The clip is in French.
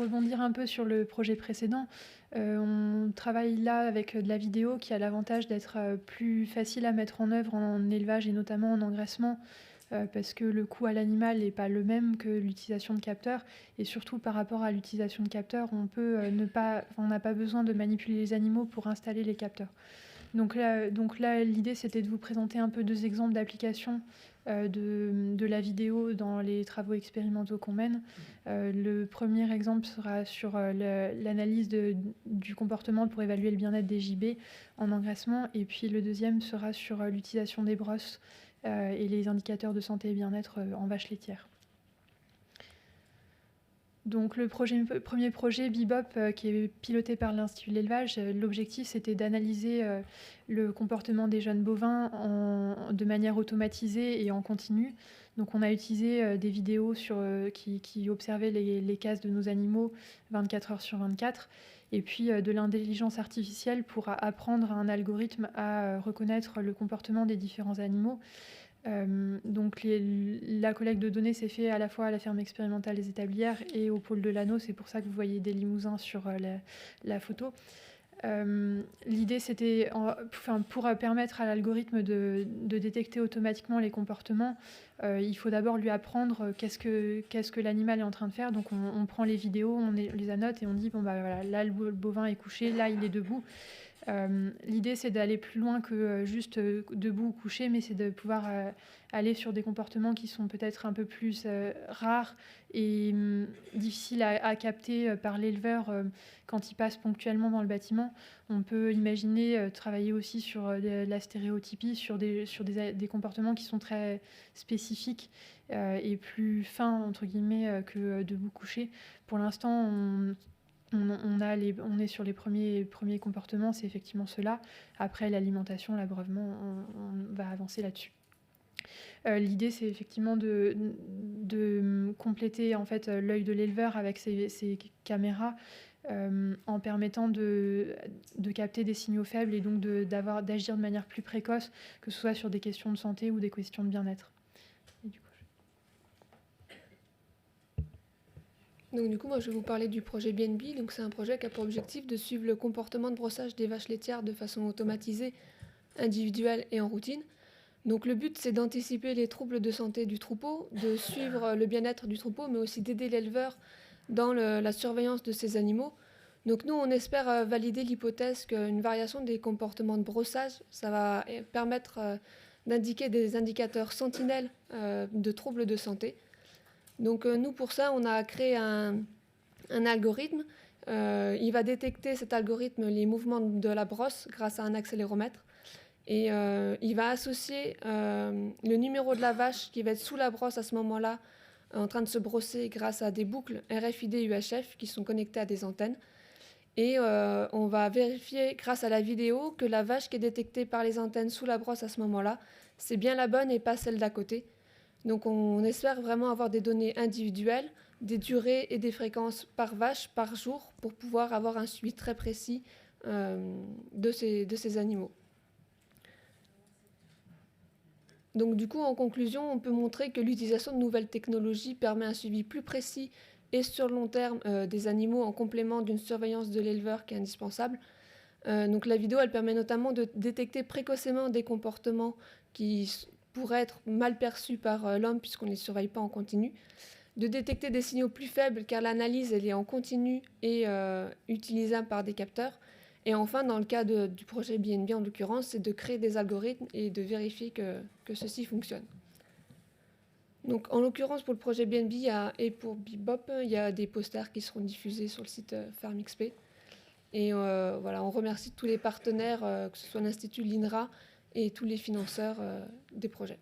rebondir un peu sur le projet précédent, on travaille là avec de la vidéo qui a l'avantage d'être plus facile à mettre en œuvre en élevage et notamment en engraissement, parce que le coût à l'animal n'est pas le même que l'utilisation de capteurs. Et surtout par rapport à l'utilisation de capteurs, on n'a pas besoin de manipuler les animaux pour installer les capteurs. Donc là, l'idée, c'était de vous présenter un peu 2 exemples d'applications de la vidéo dans les travaux expérimentaux qu'on mène. Le premier exemple sera sur l'analyse du comportement pour évaluer le bien-être des gibets en engraissement. Et puis le deuxième sera sur l'utilisation des brosses et les indicateurs de santé et bien-être en vache laitière. Donc le premier projet Bebop, qui est piloté par l'Institut de l'élevage, l'objectif c'était d'analyser le comportement des jeunes bovins de manière automatisée et en continu. Donc on a utilisé des vidéos qui observaient les cases de nos animaux 24 heures sur 24, et puis de l'intelligence artificielle pour apprendre à un algorithme à reconnaître le comportement des différents animaux. Donc la collecte de données s'est faite à la fois à la ferme expérimentale des Établières et au pôle de l'Anneau. C'est pour ça que vous voyez des limousins sur la photo. L'idée, c'était pour permettre à l'algorithme de détecter automatiquement les comportements, il faut d'abord lui apprendre qu'est-ce que l'animal est en train de faire. Donc on prend les vidéos, on les annote et on dit, bon, bah, voilà, là le bovin est couché, là il est debout. L'idée, c'est d'aller plus loin que juste debout ou couché, mais c'est de pouvoir aller sur des comportements qui sont peut-être un peu plus rares et difficiles à capter par l'éleveur quand il passe ponctuellement dans le bâtiment. On peut imaginer travailler aussi sur la stéréotypie, sur des comportements qui sont très spécifiques et plus fins, entre guillemets, que debout couché. Pour l'instant, on est sur les premiers comportements, c'est effectivement cela. Après, l'alimentation, l'abreuvement, on va avancer là-dessus. L'idée, c'est effectivement de compléter en fait l'œil de l'éleveur avec ces caméras en permettant de capter des signaux faibles et donc d'agir de manière plus précoce, que ce soit sur des questions de santé ou des questions de bien-être. Donc du coup, moi je vais vous parler du projet BNB. Donc c'est un projet qui a pour objectif de suivre le comportement de brossage des vaches laitières de façon automatisée, individuelle et en routine. Donc le but, c'est d'anticiper les troubles de santé du troupeau, de suivre le bien-être du troupeau, mais aussi d'aider l'éleveur dans la surveillance de ses animaux. Donc nous, on espère valider l'hypothèse qu'une variation des comportements de brossage, ça va permettre d'indiquer des indicateurs sentinelles de troubles de santé. Donc nous, pour ça, on a créé un algorithme. Il va détecter, cet algorithme, les mouvements de la brosse grâce à un accéléromètre. Et il va associer le numéro de la vache qui va être sous la brosse à ce moment-là, en train de se brosser grâce à des boucles RFID-UHF qui sont connectées à des antennes. Et on va vérifier grâce à la vidéo que la vache qui est détectée par les antennes sous la brosse à ce moment-là, c'est bien la bonne et pas celle d'à côté. Donc on espère vraiment avoir des données individuelles, des durées et des fréquences par vache, par jour, pour pouvoir avoir un suivi très précis de ces animaux. Donc du coup, en conclusion, on peut montrer que l'utilisation de nouvelles technologies permet un suivi plus précis et sur le long terme des animaux en complément d'une surveillance de l'éleveur qui est indispensable. Donc la vidéo, elle permet notamment de détecter précocement des comportements qui pourraient être mal perçus par l'homme puisqu'on ne les surveille pas en continu, de détecter des signaux plus faibles car l'analyse elle est en continu et utilisable par des capteurs. Et enfin, dans le cas du projet BNB en l'occurrence, c'est de créer des algorithmes et de vérifier que ceci fonctionne. Donc, en l'occurrence, pour le projet BNB et pour Bebop, il y a des posters qui seront diffusés sur le site FarmXP. Et voilà, on remercie tous les partenaires, que ce soit l'Institut, l'INRA et tous les financeurs des projets.